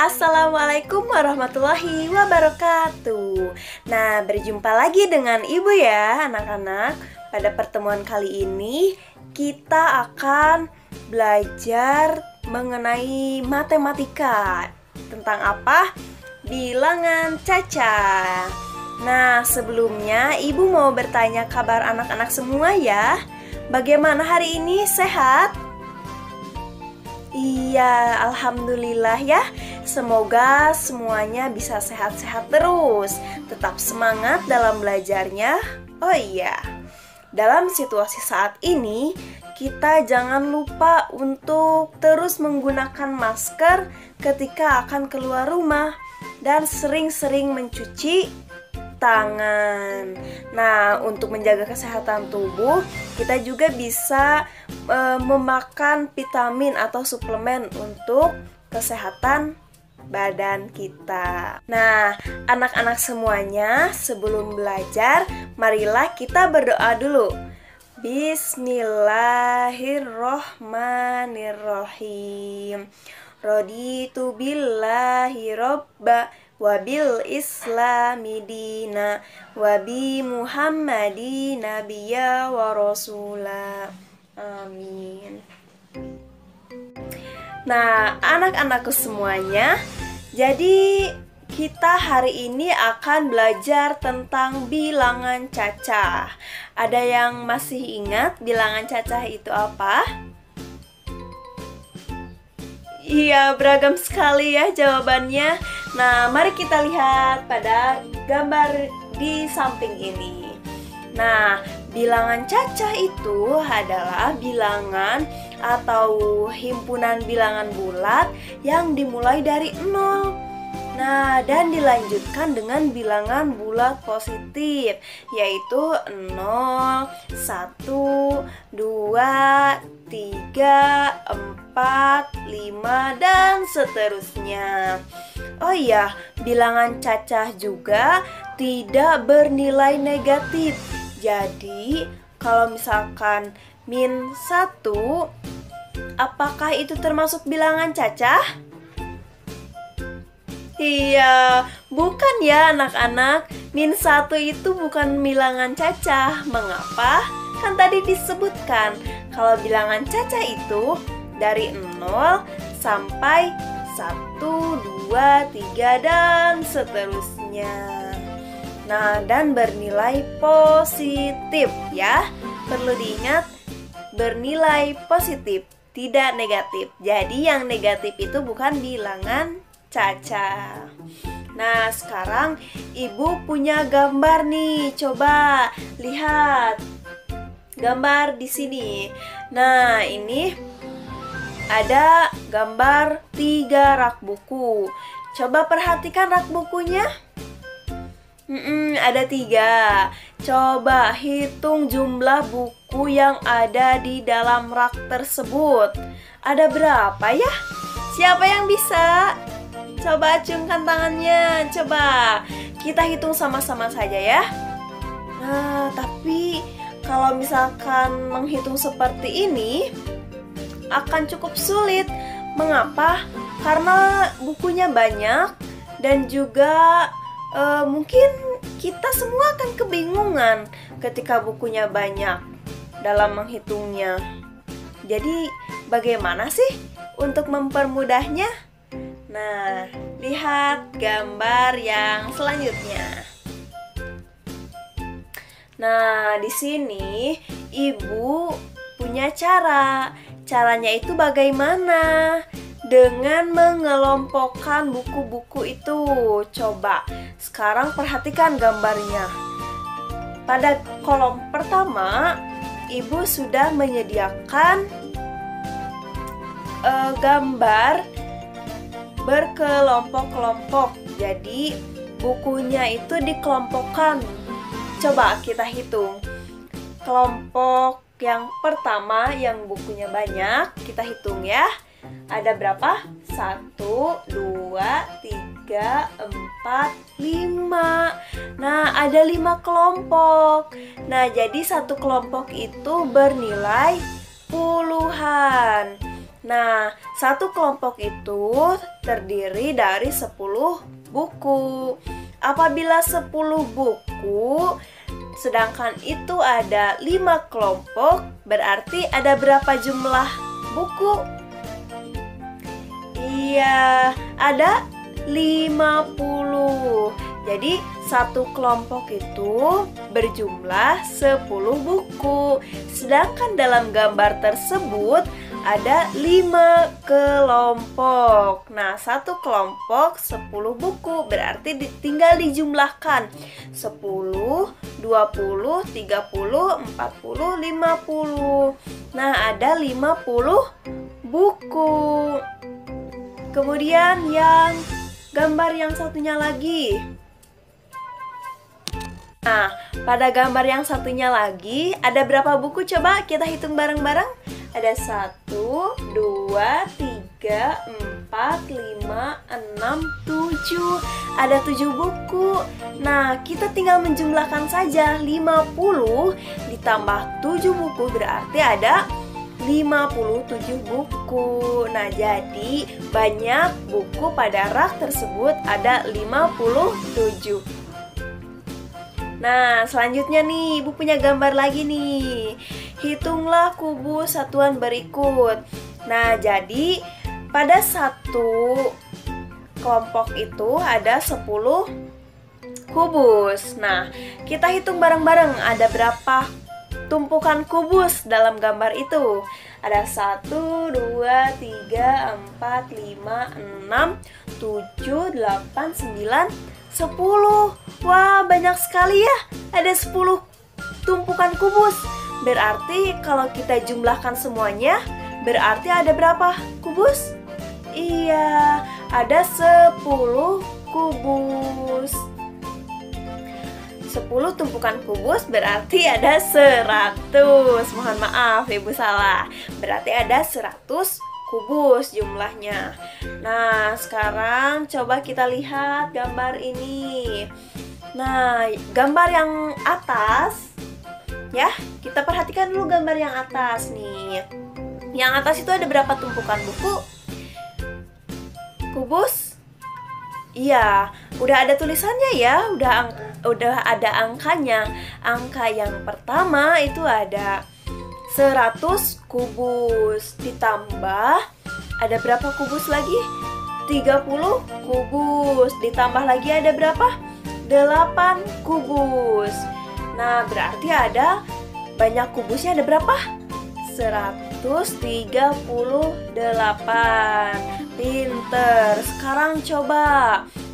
Assalamualaikum warahmatullahi wabarakatuh. Nah, berjumpa lagi dengan Ibu ya anak-anak. Pada pertemuan kali ini kita akan belajar mengenai matematika. Tentang apa? Bilangan caca. Nah, sebelumnya Ibu mau bertanya kabar anak-anak semua ya. Bagaimana hari ini, sehat? Iya, alhamdulillah ya. Semoga semuanya bisa sehat-sehat terus. Tetap semangat dalam belajarnya. Oh iya, dalam situasi saat ini kita jangan lupa untuk terus menggunakan masker ketika akan keluar rumah dan sering-sering mencuci tangan. Nah, untuk menjaga kesehatan tubuh, kita juga bisa memakan vitamin atau suplemen untuk kesehatan badan kita. Nah, anak-anak semuanya, sebelum belajar, marilah kita berdoa dulu. Bismillahirrohmanirrohim. Raditu billahi robba wabil islami dina wabi muhammadi nabiyya wa rasula. Amin. Nah, anak-anakku semuanya, jadi kita hari ini akan belajar tentang bilangan cacah. Ada yang masih ingat bilangan cacah itu apa? Iya, beragam sekali ya jawabannya. Nah, mari kita lihat pada gambar di samping ini. Nah, bilangan cacah itu adalah bilangan atau himpunan bilangan bulat yang dimulai dari 0. Nah, dan dilanjutkan dengan bilangan bulat positif, yaitu 0, 1, 2, 3, 4, 5, dan seterusnya. Oh iya, bilangan cacah juga tidak bernilai negatif. Jadi, kalau misalkan -1, apakah itu termasuk bilangan cacah? Iya, bukan ya anak-anak. -1 itu bukan bilangan cacah. Mengapa? Kan tadi disebutkan kalau bilangan cacah itu dari 0 sampai 1, 2, 3, dan seterusnya. Nah, dan bernilai positif ya. Perlu diingat, bernilai positif, tidak negatif. Jadi yang negatif itu bukan bilangan cacah. Nah, sekarang Ibu punya gambar nih. Coba lihat gambar di sini. Nah, ini ada gambar 3 rak buku. Coba perhatikan rak bukunya. Ada 3. Coba hitung jumlah buku yang ada di dalam rak tersebut. Ada berapa ya? Siapa yang bisa? Coba acungkan tangannya. Coba kita hitung sama-sama saja ya. Nah, tapi kalau misalkan menghitung seperti ini akan cukup sulit. Mengapa? Karena bukunya banyak dan juga mungkin kita semua akan kebingungan ketika bukunya banyak dalam menghitungnya. Jadi bagaimana sih untuk mempermudahnya? Nah, lihat gambar yang selanjutnya. Nah, di sini Ibu punya cara. Caranya itu bagaimana? Dengan mengelompokkan buku-buku itu. Coba sekarang perhatikan gambarnya. Pada kolom pertama, Ibu sudah menyediakan gambar berkelompok-kelompok. Jadi bukunya itu dikelompokkan. Coba kita hitung. Kelompok yang pertama yang bukunya banyak, kita hitung ya. Ada berapa? 1, 2, 3, 4, 5. Nah, ada 5 kelompok. Nah, jadi satu kelompok itu bernilai puluhan. Nah, satu kelompok itu terdiri dari 10 buku. Apabila 10 buku, sedangkan itu ada 5 kelompok, berarti ada berapa jumlah buku? Iya, ada 50. Jadi satu kelompok itu berjumlah 10 buku. Sedangkan dalam gambar tersebut ada 5 kelompok. Nah, satu kelompok 10 buku, berarti tinggal dijumlahkan 10, 20, 30, 40, 50. Nah, ada 50 buku. Kemudian yang gambar yang satunya lagi. Nah, pada gambar yang satunya lagi ada berapa buku? Coba kita hitung bareng-bareng. Ada 1, 2, 3, 4, 5, 6, 7. Ada 7 buku. Nah, kita tinggal menjumlahkan saja. 50 ditambah 7 buku berarti ada 57 buku. Nah, jadi banyak buku pada rak tersebut, ada 57. Nah, selanjutnya nih, Ibu punya gambar lagi nih. Hitunglah kubus satuan berikut. Nah, jadi pada satu kelompok itu ada 10 kubus. Nah, kita hitung bareng-bareng ada berapa tumpukan kubus dalam gambar itu. Ada 1, 2, 3, 4, 5, 6, 7, 8, 9, 10. Wah, banyak sekali ya. Ada 10 tumpukan kubus. Berarti kalau kita jumlahkan semuanya, berarti ada berapa kubus? Iya, ada 10 kubus. 10 tumpukan kubus berarti ada 100. Mohon maaf, Ibu salah. Berarti ada 100 kubus jumlahnya. Nah, sekarang coba kita lihat gambar ini. Nah, gambar yang atas ya, kita perhatikan dulu gambar yang atas nih. Yang atas itu ada berapa tumpukan buku? Kubus? Iya, udah ada tulisannya ya, udah ada angkanya. Angka yang pertama itu ada 100 kubus, ditambah ada berapa kubus lagi? 30 kubus, ditambah lagi ada berapa? 8 kubus. Nah, berarti ada banyak kubusnya, ada berapa? 138. Pinter. Sekarang coba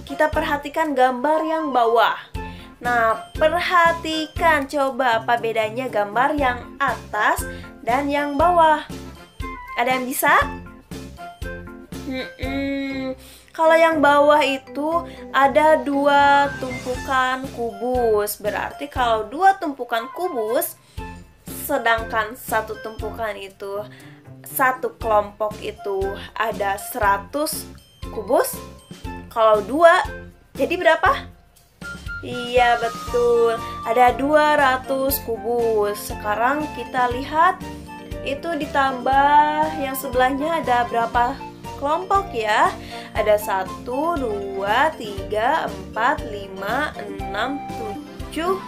kita perhatikan gambar yang bawah. Nah, perhatikan coba apa bedanya gambar yang atas dan yang bawah. Ada yang bisa? Kalau yang bawah itu ada 2 tumpukan kubus. Berarti kalau 2 tumpukan kubus, sedangkan satu tumpukan itu, satu kelompok itu ada 100 kubus. Kalau 2, jadi berapa? Iya, betul. Ada 200 kubus. Sekarang kita lihat itu ditambah yang sebelahnya ada berapa kelompok ya? Ada 1, 2, 3, 4, 5, 6, 7.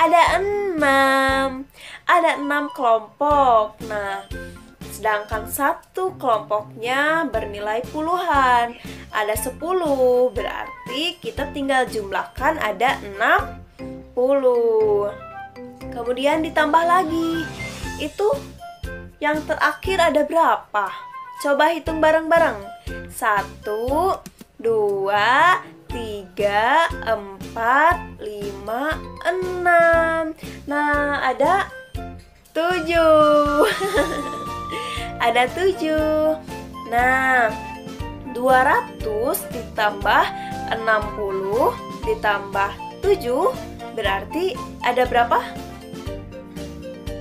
Ada 6. Ada 6 kelompok. Nah, sedangkan satu kelompoknya bernilai puluhan. Ada 10, berarti kita tinggal jumlahkan ada 60. Kemudian ditambah lagi. Itu yang terakhir ada berapa? Coba hitung bareng-bareng. 1, 2, 3, 4, 5, 6. Nah, ada 7. Ada 7. Nah, 200 ditambah 60 ditambah 7 berarti ada berapa?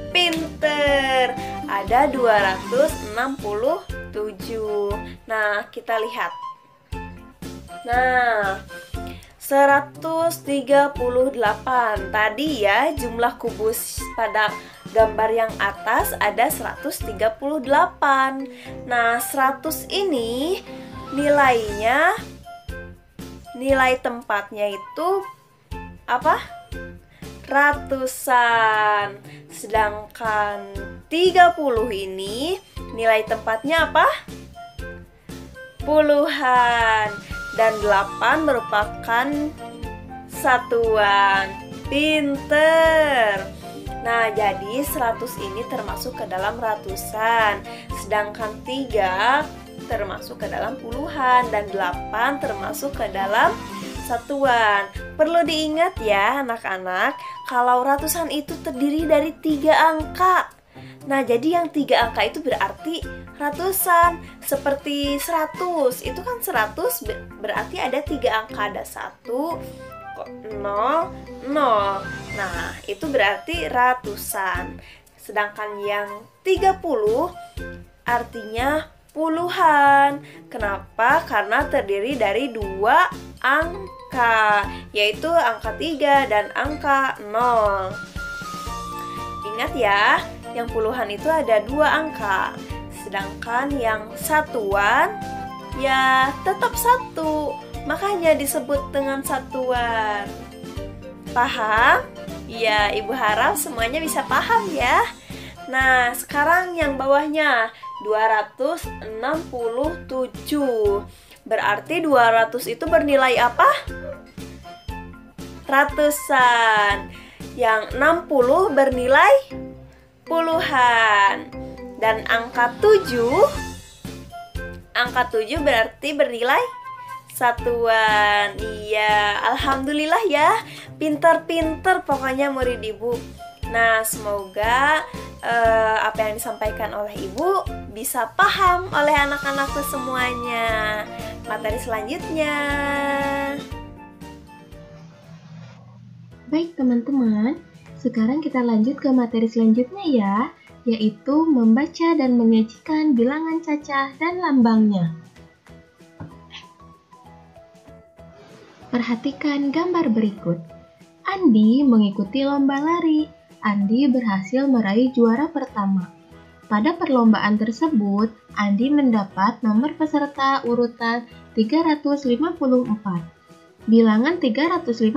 Pinter. Ada 267. Nah, kita lihat. Nah, 138 tadi ya jumlah kubus pada Gambar yang atas ada 138. Nah, 100 ini nilai tempatnya itu apa? Ratusan. Sedangkan 30 ini nilai tempatnya apa? Puluhan. Dan 8 merupakan satuan. Pinter. Nah, jadi 100 ini termasuk ke dalam ratusan, sedangkan 3 termasuk ke dalam puluhan, dan 8 termasuk ke dalam satuan. Perlu diingat ya anak-anak, kalau ratusan itu terdiri dari 3 angka. Nah, jadi yang 3 angka itu berarti ratusan. Seperti 100, itu kan 100 berarti ada 3 angka, ada 1, 0, 0. Nah, itu berarti ratusan. Sedangkan yang 30 artinya puluhan. Kenapa? Karena terdiri dari 2 angka, yaitu angka 3 dan angka 0. Ingat ya, yang puluhan itu ada 2 angka. Sedangkan yang satuan ya tetap 1. Makanya disebut dengan satuan. Paham? Ya, Ibu harap semuanya bisa paham ya. Nah, sekarang yang bawahnya 267. Berarti 200 itu bernilai apa? Ratusan. Yang 60 bernilai puluhan. Dan angka 7 berarti bernilai satuan. Iya, alhamdulillah ya. Pinter-pinter pokoknya murid Ibu. Nah, semoga apa yang disampaikan oleh Ibu bisa paham oleh anak-anakku semuanya. Materi selanjutnya. Baik teman-teman, sekarang kita lanjut ke materi selanjutnya ya, yaitu membaca dan menyajikan bilangan cacah dan lambangnya. Perhatikan gambar berikut. Andi mengikuti lomba lari. Andi berhasil meraih juara pertama. Pada perlombaan tersebut, Andi mendapat nomor peserta urutan 354. Bilangan 354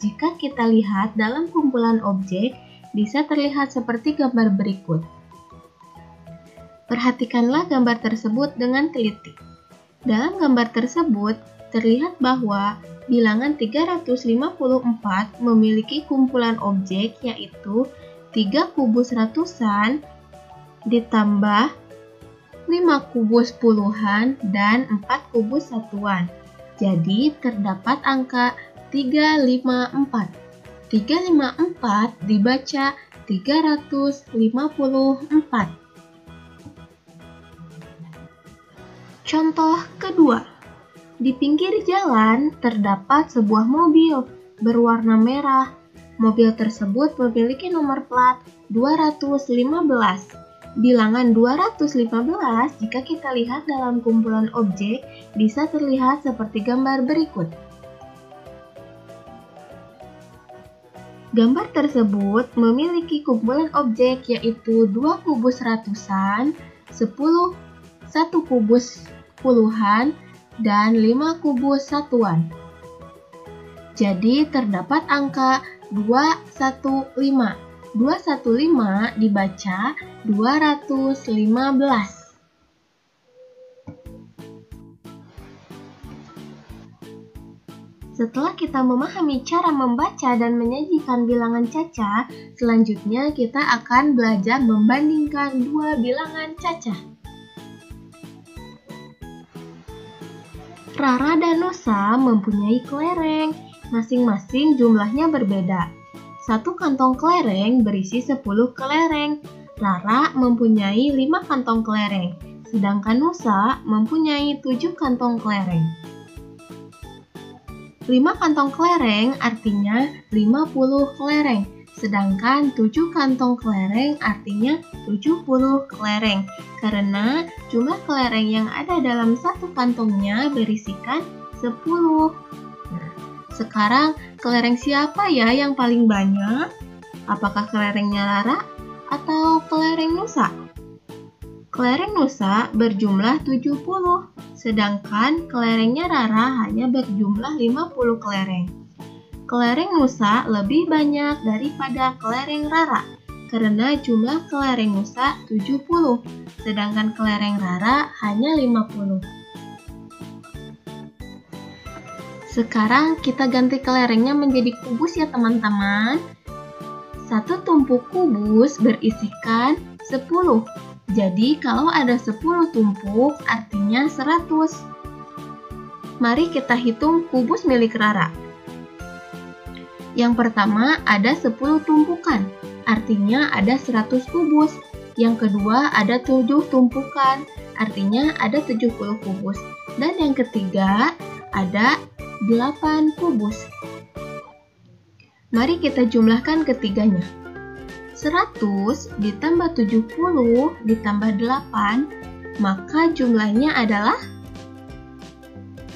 jika kita lihat dalam kumpulan objek bisa terlihat seperti gambar berikut. Perhatikanlah gambar tersebut dengan teliti. Dalam gambar tersebut, terlihat bahwa bilangan 354 memiliki kumpulan objek yaitu 3 kubus ratusan ditambah 5 kubus puluhan dan 4 kubus satuan. Jadi terdapat angka 354. 354 dibaca 354. Contoh kedua. Di pinggir jalan terdapat sebuah mobil berwarna merah. Mobil tersebut memiliki nomor plat 215. Bilangan 215 jika kita lihat dalam kumpulan objek bisa terlihat seperti gambar berikut. Gambar tersebut memiliki kumpulan objek yaitu 2 kubus ratusan, 1 kubus puluhan, dan 5 kubus satuan. Jadi terdapat angka 215. 215 dibaca 215. Setelah kita memahami cara membaca dan menyajikan bilangan cacah, selanjutnya kita akan belajar membandingkan dua bilangan cacah. Rara dan Nusa mempunyai kelereng, masing-masing jumlahnya berbeda. Satu kantong kelereng berisi 10 kelereng. Rara mempunyai 5 kantong kelereng, sedangkan Nusa mempunyai 7 kantong kelereng. 5 kantong kelereng artinya 50 kelereng, sedangkan 7 kantong kelereng artinya 70 kelereng, karena jumlah kelereng yang ada dalam satu kantongnya berisikan 10. Nah, sekarang kelereng siapa ya yang paling banyak? Apakah kelerengnya Rara atau kelereng Nusa? Kelereng Nusa berjumlah 70, sedangkan kelerengnya Rara hanya berjumlah 50 kelereng. Kelereng Nusa lebih banyak daripada kelereng Rara, karena jumlah kelereng Nusa 70, sedangkan kelereng Rara hanya 50. Sekarang kita ganti kelerengnya menjadi kubus ya teman-teman. Satu tumpuk kubus berisikan 10. Jadi kalau ada 10 tumpuk artinya 100. Mari kita hitung kubus milik Rara. Yang pertama ada 10 tumpukan, artinya ada 100 kubus. Yang kedua ada 7 tumpukan, artinya ada 70 kubus. Dan yang ketiga ada 8 kubus. Mari kita jumlahkan ketiganya. 100 ditambah 70 ditambah 8, maka jumlahnya adalah?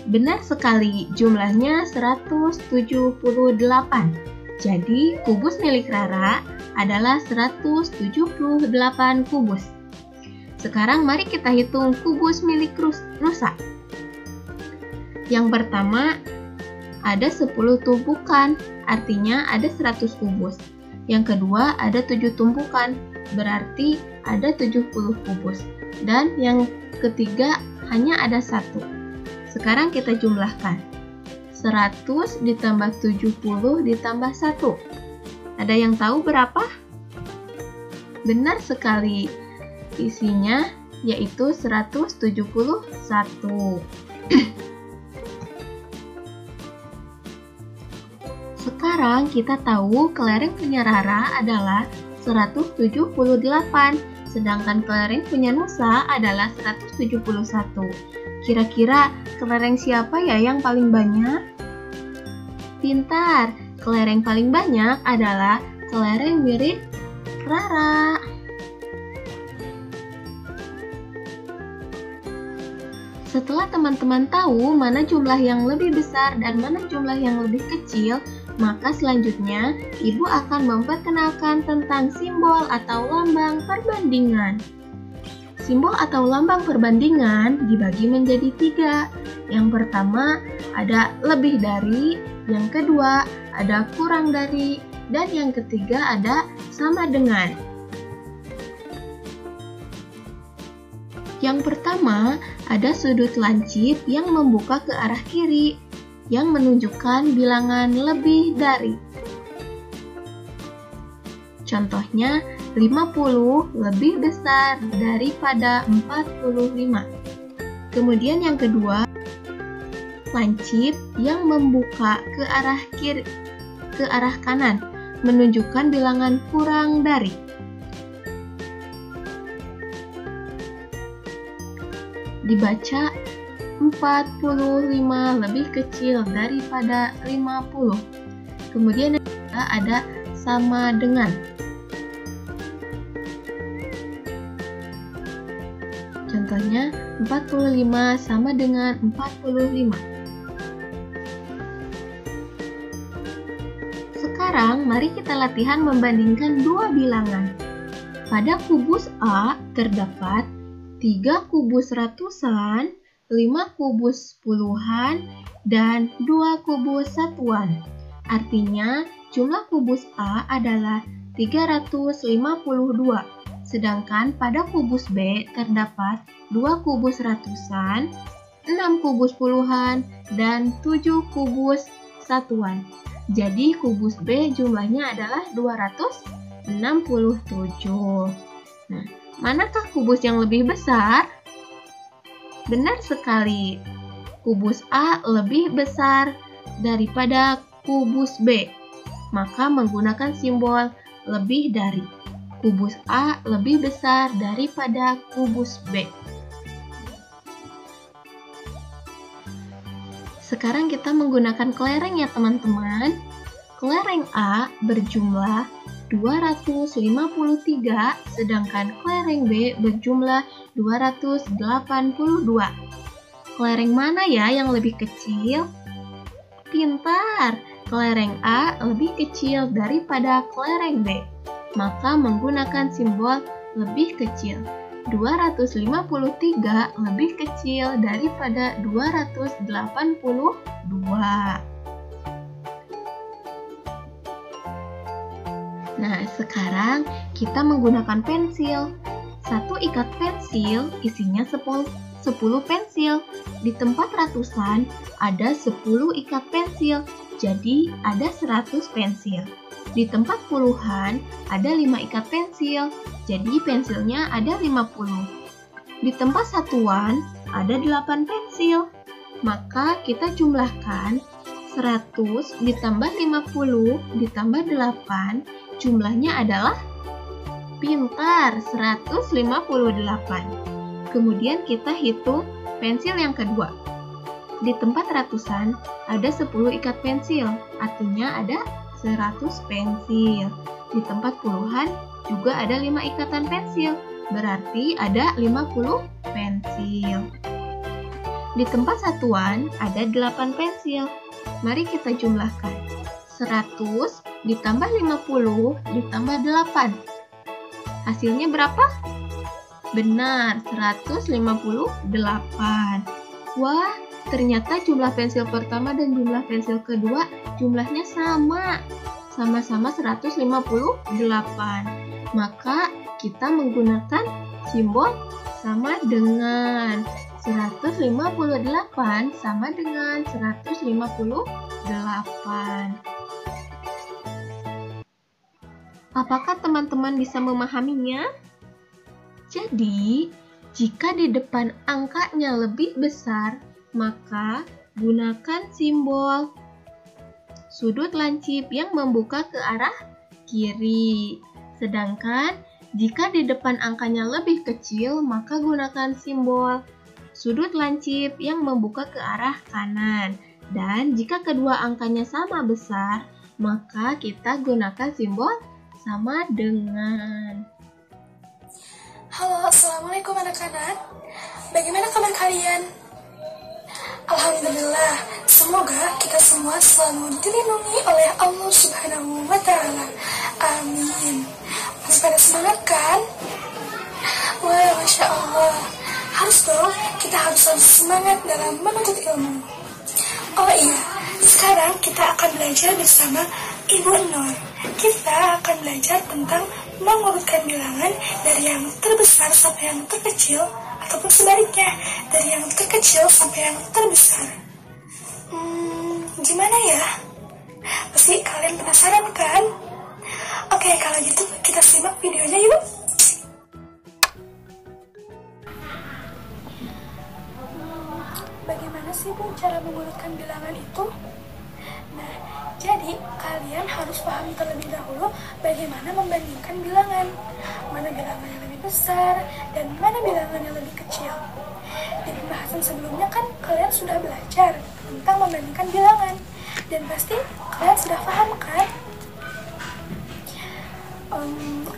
Benar sekali, jumlahnya 178. Jadi, kubus milik Rara adalah 178 kubus. Sekarang mari kita hitung kubus milik Nusa. Yang pertama, ada 10 tumpukan, artinya ada 100 kubus. Yang kedua, ada 7 tumpukan, berarti ada 70 kubus. Dan yang ketiga, hanya ada 1. Sekarang kita jumlahkan. 100 ditambah 70 ditambah 1. Ada yang tahu berapa? Benar sekali. Isinya yaitu 171. Sekarang kita tahu kelereng punya Rara adalah 178, sedangkan kelereng punya Nusa adalah 171. Kira-kira kelereng siapa ya yang paling banyak? Pintar, kelereng paling banyak adalah kelereng mirip Rara. Setelah teman-teman tahu mana jumlah yang lebih besar dan mana jumlah yang lebih kecil, maka selanjutnya Ibu akan memperkenalkan tentang simbol atau lambang perbandingan. Simbol atau lambang perbandingan dibagi menjadi 3. Yang pertama ada lebih dari, yang kedua ada kurang dari, dan yang ketiga ada sama dengan. Yang pertama, ada sudut lancip yang membuka ke arah kiri, yang menunjukkan bilangan lebih dari. Contohnya, 50 lebih besar daripada 45. Kemudian yang kedua, lancip yang membuka ke arah kiri, ke arah kanan, menunjukkan bilangan kurang dari. Dibaca 45 lebih kecil daripada 50. Kemudian ada sama dengan. Contohnya 45 sama dengan 45. Sekarang mari kita latihan membandingkan dua bilangan. Pada kubus A terdapat 3 kubus ratusan, 5 kubus puluhan, dan 2 kubus satuan. Artinya, jumlah kubus A adalah 352, sedangkan pada kubus B terdapat 2 kubus ratusan, 6 kubus puluhan, dan 7 kubus satuan. Jadi, kubus B jumlahnya adalah 267. Nah, manakah kubus yang lebih besar? Benar sekali, kubus A lebih besar daripada kubus B. Maka menggunakan simbol lebih dari. Kubus A lebih besar daripada kubus B. Sekarang kita menggunakan kelereng ya teman-teman. Kelereng A berjumlah 253, sedangkan kelereng B berjumlah 282. Kelereng mana ya yang lebih kecil? Pintar, kelereng A lebih kecil daripada kelereng B, maka menggunakan simbol lebih kecil. 253 lebih kecil daripada 282. Nah, sekarang kita menggunakan pensil. Satu ikat pensil isinya 10 pensil. Di tempat ratusan ada 10 ikat pensil, jadi ada 100 pensil. Di tempat puluhan ada 5 ikat pensil, jadi pensilnya ada 50. Di tempat satuan ada 8 pensil, maka kita jumlahkan 100 ditambah 50 ditambah 8, jumlahnya adalah pintar 158. Kemudian kita hitung pensil yang kedua. Di tempat ratusan ada 10 ikat pensil, artinya ada 100 pensil. Di tempat puluhan juga ada 5 ikatan pensil, berarti ada 50 pensil. Di tempat satuan ada 8 pensil. Mari kita jumlahkan. 100 ditambah 50 ditambah 8. Hasilnya berapa? Benar, 158. Wah, ternyata jumlah pensil pertama dan jumlah pensil kedua jumlahnya sama. Sama-sama 158. Maka kita menggunakan simbol sama dengan. 158 sama dengan 158. Apakah teman-teman bisa memahaminya? Jadi, jika di depan angkanya lebih besar, maka gunakan simbol sudut lancip yang membuka ke arah kiri. Sedangkan, jika di depan angkanya lebih kecil, maka gunakan simbol sudut lancip yang membuka ke arah kanan. Dan jika kedua angkanya sama besar, maka kita gunakan simbol sama dengan. Halo, Assalamualaikum anak-anak. Bagaimana kabar kalian? Alhamdulillah, semoga kita semua selalu dilindungi oleh Allah Subhanahu wa Ta'ala. Amin. Masih pada semangat kan? Wah, Masya Allah. Harus dong, kita harus selalu semangat dalam menuntut ilmu. Oh iya, sekarang kita akan belajar bersama Ibu Nur. Kita akan belajar tentang mengurutkan bilangan dari yang terbesar sampai yang terkecil, ataupun sebaliknya, dari yang terkecil sampai yang terbesar. Gimana ya? Pasti kalian penasaran kan? Oke, kalau gitu kita simak videonya yuk. Bagaimana sih Bu cara mengurutkan bilangan itu? Nah, jadi kalian harus pahami terlebih dahulu bagaimana membandingkan bilangan. Mana bilangan yang lebih besar dan mana bilangan yang lebih kecil. Di pembahasan sebelumnya kan kalian sudah belajar tentang membandingkan bilangan. Dan pasti kalian sudah paham kan?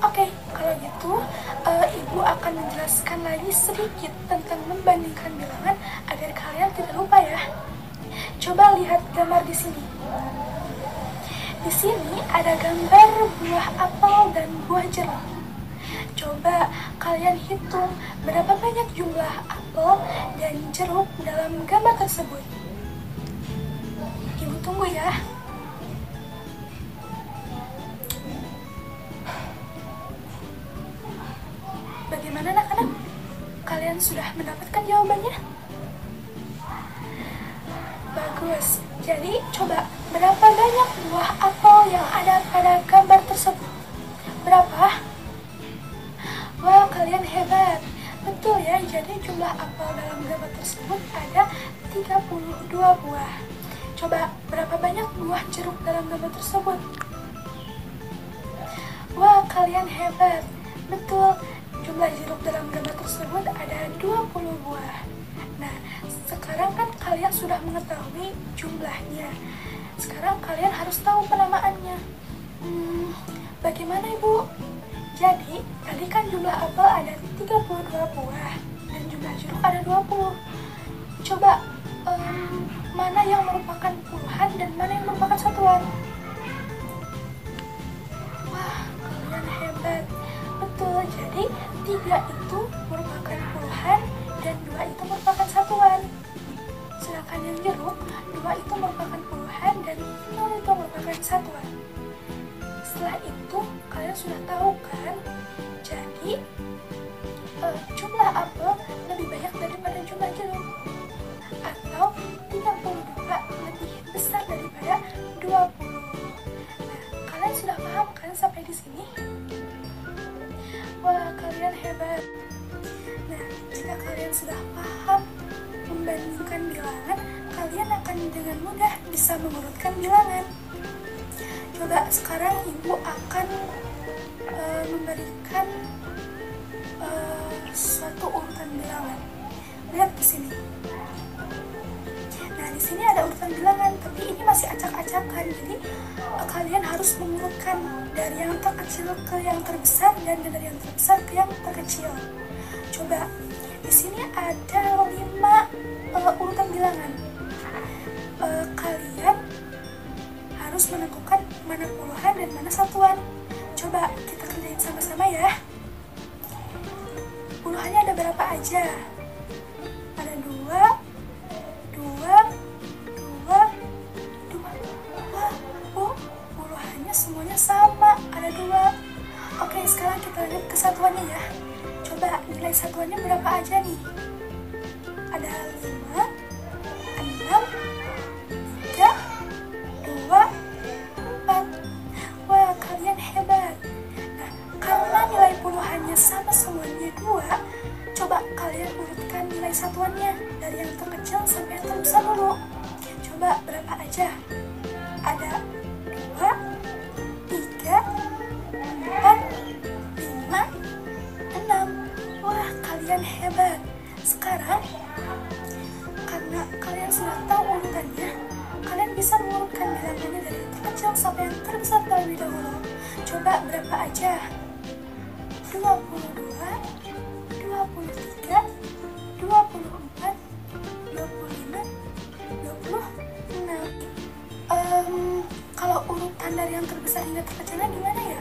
Oke, kalau gitu Ibu akan menjelaskan lagi sedikit tentang membandingkan bilangan agar kalian tidak lupa ya. Coba lihat gambar di sini. Di sini ada gambar buah apel dan buah jeruk. Coba kalian hitung berapa banyak jumlah apel dan jeruk dalam gambar tersebut. Ibu tunggu ya. Bagaimana anak-anak? Kalian sudah mendapatkan jawabannya? Bagus. Jadi coba berapa banyak buah apel yang ada pada gambar tersebut? Berapa? Wah, kalian hebat. Betul ya, jadi jumlah apel dalam gambar tersebut ada 32 buah. Coba berapa banyak buah jeruk dalam gambar tersebut? Wah, kalian hebat. Betul. Jumlah jeruk dalam gambar tersebut ada 20 buah. Nah, sekarang kan kalian sudah mengetahui jumlahnya. Sekarang kalian harus tahu penamaannya. Bagaimana Ibu? Jadi, tadi kan jumlah apel ada 32 buah dan jumlah jeruk ada 20. Coba mana yang merupakan puluhan dan mana yang merupakan satuan. Wah, kalian hebat. Betul, jadi 3 itu merupakan puluhan dan 2 itu merupakan satuan. Sedangkan yang jeruk, 2 itu merupakan puluhan dan 0 itu merupakan satuan. Setelah itu, kalian sudah tahu kan? Jadi, jumlah apel lebih banyak daripada jumlah jeruk. Atau 32 lebih besar daripada 20. Nah, kalian sudah paham kan sampai di sini? Wah, kalian hebat. Nah, jika kalian sudah paham membandingkan bilangan, kalian akan dengan mudah bisa mengurutkan bilangan. Coba sekarang ibu akan memberikan suatu urutan bilangan. Lihat di sini. Nah, di sini ada urutan bilangan, tapi ini masih acak-acakan. Jadi kalian harus mengurutkan dari yang terkecil ke yang terbesar dan dari yang terbesar ke yang terkecil. Coba di sini ada 5 urutan bilangan. Kalian harus menentukan mana puluhan dan mana satuan. Coba kita kerjain sama-sama ya. Puluhannya ada berapa aja? Ada 2. Wah, puluhannya semuanya sama, ada 2. Oke, sekarang kita lihat kesatuannya ya. Coba nilai satuannya berapa aja nih? Ada 5, 6, 3, 2, 4. Wah, kalian hebat. Nah, karena nilai puluhannya sama semuanya 2, coba kalian urutkan nilai satuannya dari yang terkecil sampai yang terbesar dulu. Coba berapa aja? Ada 2, 3, 4, 5, 6. Wah, kalian hebat. Sekarang, karena kalian sudah tahu urutannya, kalian bisa mengurutkan bilangannya dari yang terkecil sampai yang terbesar terlebih dahulu. Coba berapa aja? 22, 23, 24, 25, 26. Kalau urutan dari yang terbesar hingga terkecilnya gimana ya?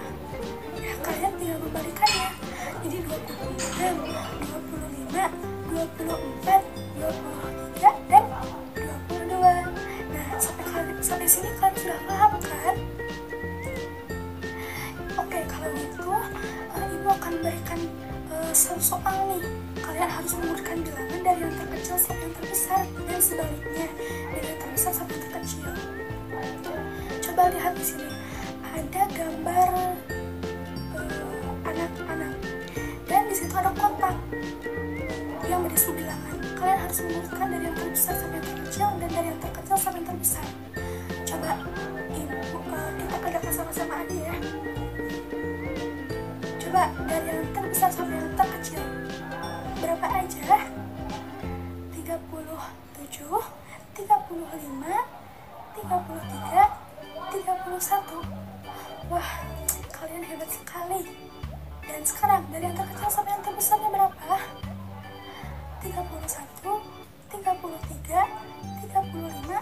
Ya, kalian tinggal membalikannya. Jadi 26, 25, 24, 23, dan 22. Nah, sampai sini kalian sudah paham kan? Oke, kalau gitu ibu akan berikan satu soal nih. Kalian harus mengurutkan bilangan dari yang terkecil sampai yang terbesar dan sebaliknya dari yang terbesar sampai yang terkecil. Coba lihat di sini. Ada gambar anak-anak dan di situ ada kotak yang berisi bilangan. Kalian harus mengurutkan dari yang terbesar sampai yang terkecil dan dari yang terkecil sampai yang terbesar. Coba kita kerjakan sama-sama aja ya. Coba dari yang terbesar sampai yang terkecil berapa aja? 37, 35, 33, 31. Wah, kalian hebat sekali. Dan sekarang dari yang terkecil sampai yang terbesarnya berapa? 31, 33, 35,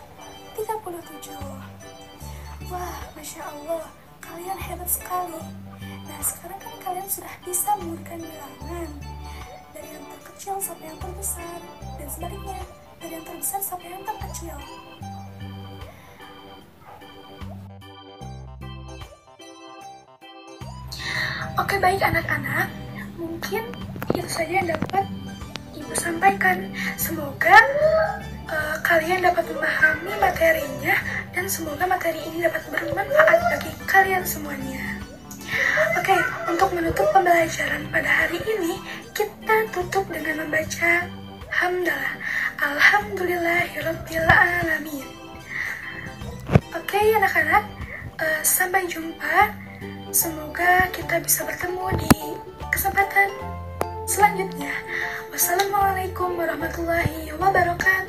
37. Wah, Masya Allah, kalian hebat sekali. Nah, sekarang kan kalian sudah bisa mengurutkan bilangan dari yang terkecil sampai yang terbesar dan sebaliknya dari yang terbesar sampai yang terkecil. Oke, baik anak-anak, mungkin itu saja yang dapat ibu sampaikan. Semoga kalian dapat memahami materinya dan semoga materi ini dapat bermanfaat bagi kalian semuanya. Oke, untuk menutup pembelajaran pada hari ini, kita tutup dengan membaca hamdalah. Alhamdulillahirabbil alamin. Oke, anak-anak, sampai jumpa. Semoga kita bisa bertemu di kesempatan selanjutnya. Wassalamualaikum warahmatullahi wabarakatuh.